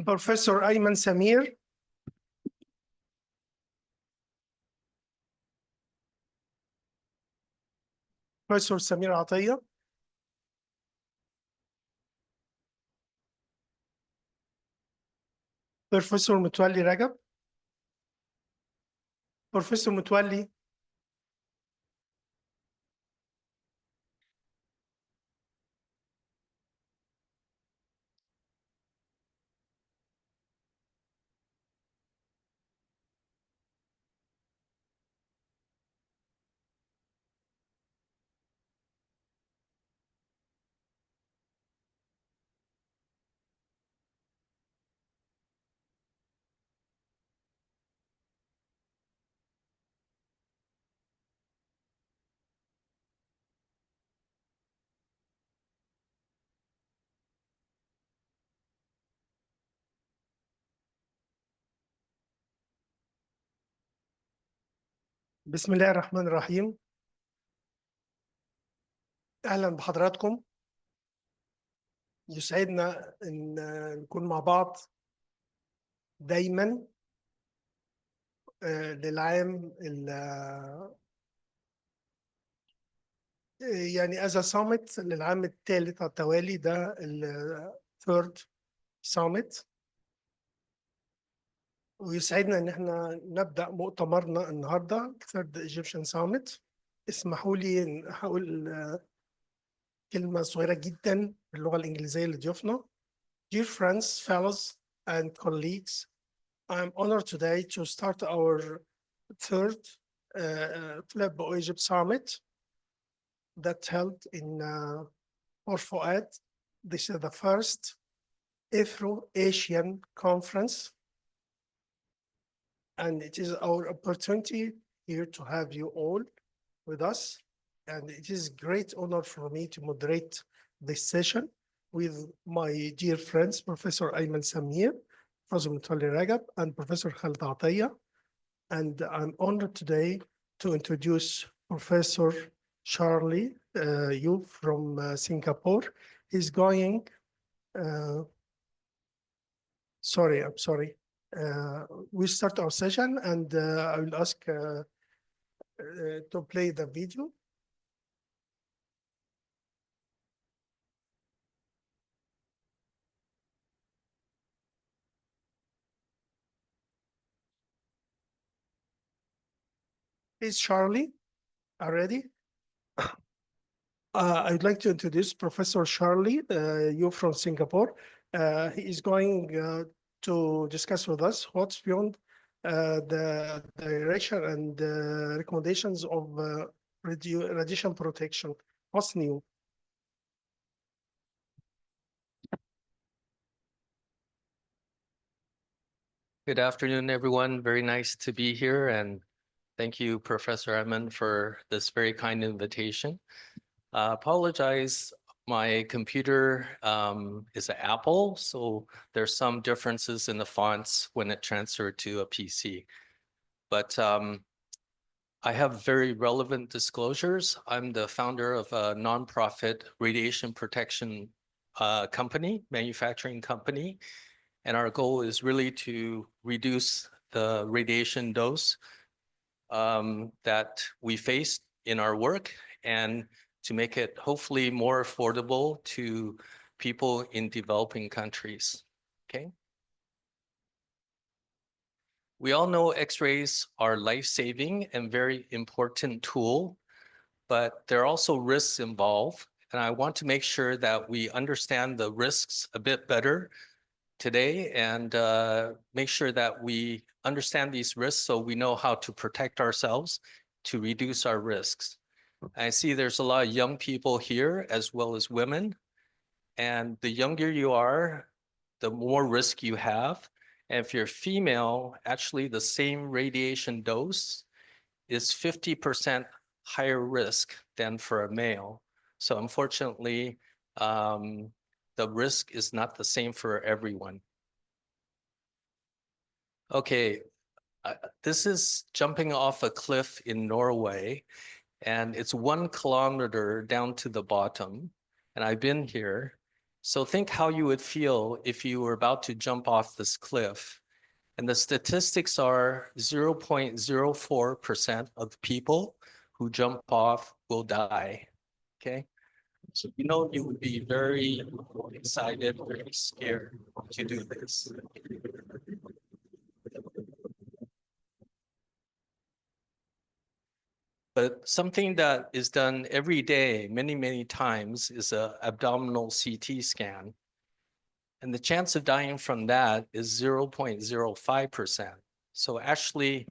Professor Ayman Samir, Professor Samir Ataya, Professor Mutwalli Rajab, Professor Mutwalli, بسم الله الرحمن الرحيم. أهلا بحضراتكم. يسعدنا أن نكون مع بعض دايما للعام يعني as a summit للعام الثالث على التوالي، ده third summit. ويسعدنا ان احنا نبدأ مؤتمرنا النهارده third Egyptian summit. اسمحوا لي ان هقول كلمة صغيرة جدا باللغة الإنجليزية لضيوفنا. Dear friends, fellows and colleagues, I'm honored today to start our third Flip Egypt Summit that held in Port Fouad. This is the first Afro-Asian conference, and it is our opportunity here to have you all with us. And it is a great honor for me to moderate this session with my dear friends, Professor Ayman Samir, Professor Mutwalli Rajab, and Professor Khalid Ataya. And I'm honored today to introduce Professor Charile Yu from Singapore. He's going, I'm sorry. We start our session, and I will ask to play the video. Is Charlie already? I'd like to introduce Professor Charile Yu from Singapore. He is going to discuss with us what's beyond the direction and recommendations of radiation protection. What's new? Good afternoon, everyone. Very nice to be here, and thank you, Professor Edmund, for this very kind invitation. Apologize, my computer is an Apple, so there's some differences in the fonts when it transferred to a PC. But I have very relevant disclosures. I'm the founder of a nonprofit radiation protection company, manufacturing company. And our goal is really to reduce the radiation dose that we face in our work and to make it hopefully more affordable to people in developing countries, okay? We all know X-rays are life-saving and very important tool, but there are also risks involved. And I want to make sure that we understand the risks a bit better today and make sure that we understand these risks so we know how to protect ourselves to reduce our risks. I see there's a lot of young people here as well as women. And the younger you are, the more risk you have. And if you're female, actually the same radiation dose is 50% higher risk than for a male. So unfortunately, the risk is not the same for everyone. Okay, this is jumping off a cliff in Norway, and it's 1 kilometer down to the bottom. And I've been here, So think how you would feel if you were about to jump off this cliff. And the statistics are 0.04% of the people who jump off will die. Okay. So you know you would be very excited, very scared to do this. But something that is done every day, many, many times, is a abdominal CT scan. And the chance of dying from that is 0.05%. So actually,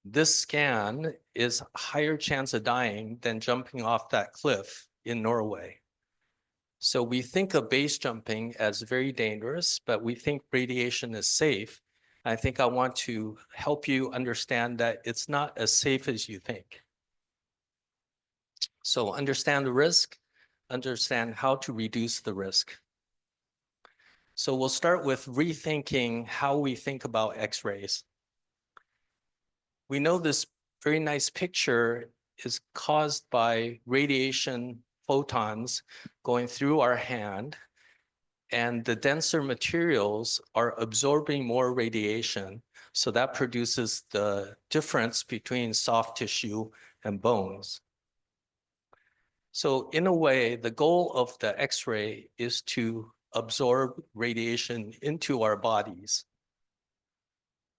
this scan is a higher chance of dying than jumping off that cliff in Norway. So we think of base jumping as very dangerous, but we think radiation is safe. I think I want to help you understand that it's not as safe as you think. So understand the risk, understand how to reduce the risk. So we'll start with rethinking how we think about X-rays. We know this very nice picture is caused by radiation photons going through our hand, and the denser materials are absorbing more radiation. So that produces the difference between soft tissue and bones. So in a way, the goal of the X-ray is to absorb radiation into our bodies.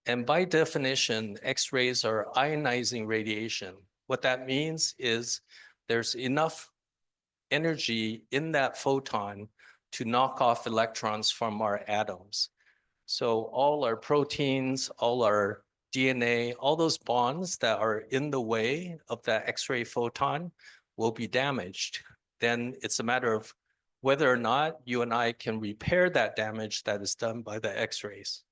And by definition, X-rays are ionizing radiation. What that means is there's enough energy in that photon to knock off electrons from our atoms. So all our proteins, all our DNA, all those bonds that are in the way of that X-ray photon will be damaged. Then it's a matter of whether or not you and I can repair that damage that is done by the X-rays.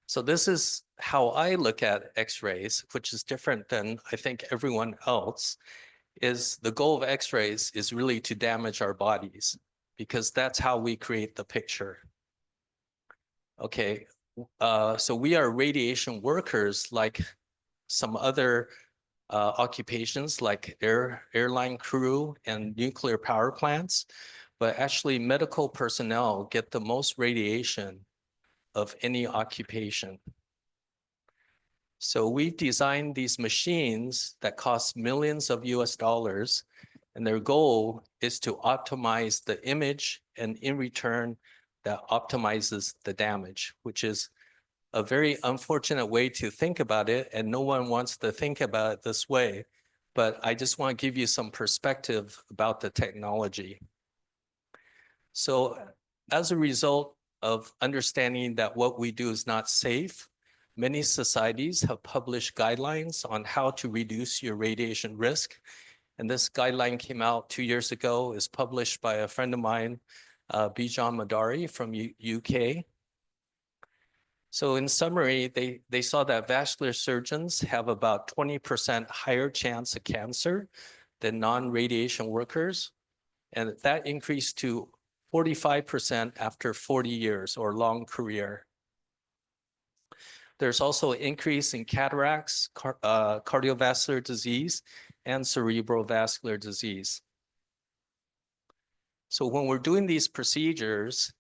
So this is how I look at X-rays, which is different than I think everyone else, is the goal of X-rays is really to damage our bodies because that's how we create the picture. Okay, so we are radiation workers like some other occupations like airline crew and nuclear power plants, but actually medical personnel get the most radiation of any occupation. So we've designed these machines that cost millions of US dollars, and their goal is to optimize the image, and in return, that optimizes the damage, which is a very unfortunate way to think about it, and no one wants to think about it this way. But I just want to give you some perspective about the technology. So as a result of understanding that what we do is not safe, many societies have published guidelines on how to reduce your radiation risk. And this guideline came out 2 years ago, is published by a friend of mine, Bijan Madari from UK. So in summary, they saw that vascular surgeons have about 20% higher chance of cancer than non-radiation workers. And that increased to 45% after 40 years or long career. There's also an increase in cataracts, cardiovascular disease, and cerebrovascular disease. So when we're doing these procedures,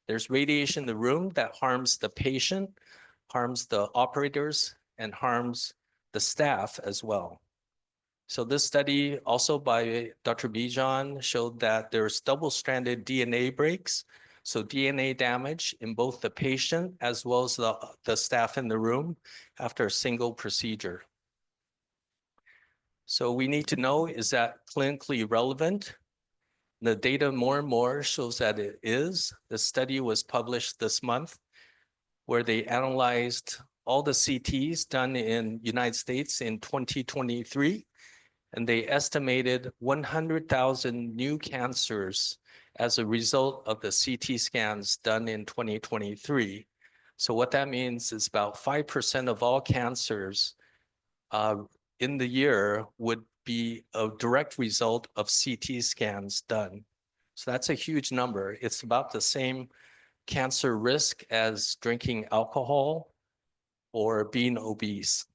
there's radiation in the room that harms the patient, harms the operators, and harms the staff as well. So this study also by Dr. Bijan showed that there's double-stranded DNA breaks, so DNA damage in both the patient as well as the staff in the room after a single procedure. So we need to know, is that clinically relevant? The data more and more shows that it is. The study was published this month where they analyzed all the CTs done in United States in 2023. And they estimated 100,000 new cancers as a result of the CT scans done in 2023. So what that means is about 5% of all cancers in the year would be a direct result of CT scans done. So that's a huge number. It's about the same cancer risk as drinking alcohol or being obese.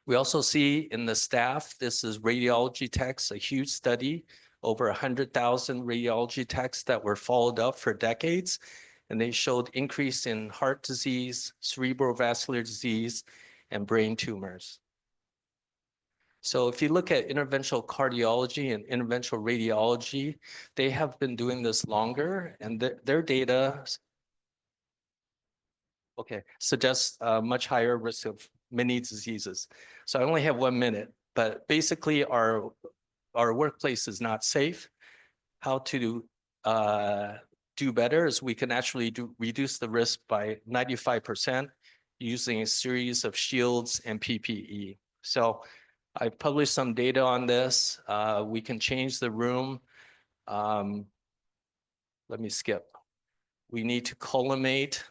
We also see in the staff, this is radiology techs, a huge study, over 100,000 radiology techs that were followed up for decades. And they showed increase in heart disease, cerebrovascular disease, and brain tumors. So if you look at interventional cardiology and interventional radiology, they have been doing this longer, and their data suggests a much higher risk of many diseases. So I only have 1 minute, but basically our workplace is not safe. How to do better is we can actually reduce the risk by 95% using a series of shields and PPE. So I've published some data on this. We can change the room. Let me skip. We need to collimate.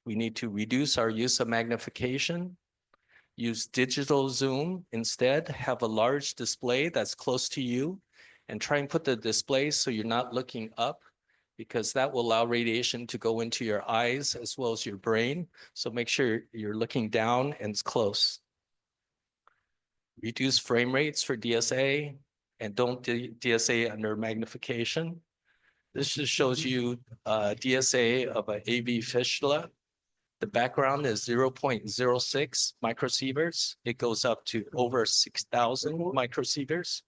We need to reduce our use of magnification, use digital zoom instead, have a large display that's close to you, and try and put the display so you're not looking up, because that will allow radiation to go into your eyes as well as your brain. So make sure you're looking down and it's close. Reduce frame rates for DSA and don't DSA under magnification. This just shows you DSA of an AV fistula. The background is 0.06 microsieverts. It goes up to over 6,000 microsieverts.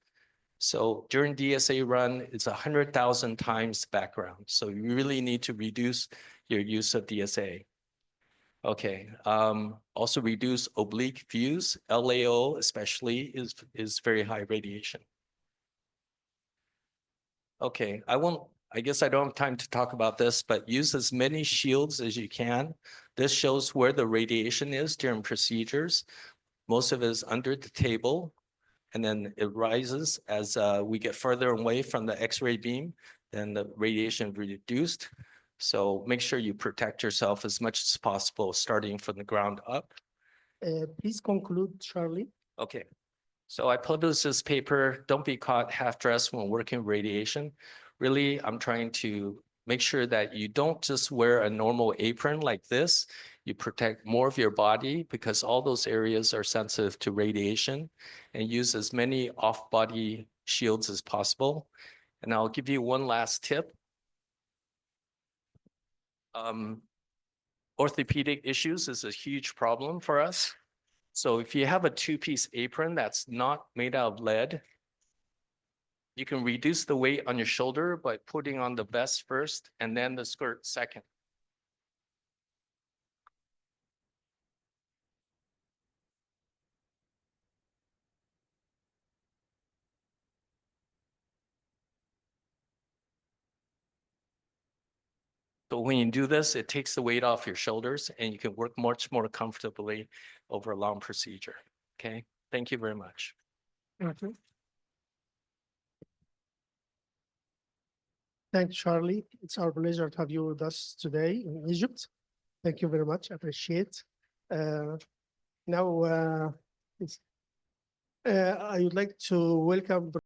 So during DSA run, it's 100,000 times background. So you really need to reduce your use of DSA. Okay, also reduce oblique views. LAO especially is very high radiation. Okay, I guess I don't have time to talk about this, but use as many shields as you can. This shows where the radiation is during procedures. Most of it is under the table, and then it rises as we get further away from the X-ray beam, then the radiation reduced. So make sure you protect yourself as much as possible, starting from the ground up. Please conclude, Charlie. Okay. So I published this paper, Don't Be Caught Half-Dressed When Working Radiation. Really, I'm trying to make sure that you don't just wear a normal apron like this. You protect more of your body because all those areas are sensitive to radiation, and use as many off-body shields as possible. And I'll give you one last tip. Orthopedic issues is a huge problem for us. So if you have a two-piece apron that's not made out of lead, you can reduce the weight on your shoulder by putting on the vest first and then the skirt second. So when you do this, it takes the weight off your shoulders and you can work much more comfortably over a long procedure. Okay, thank you very much. Okay. Thanks, Charlie. It's our pleasure to have you with us today in Egypt. Thank you very much. I appreciate. Now, I would like to welcome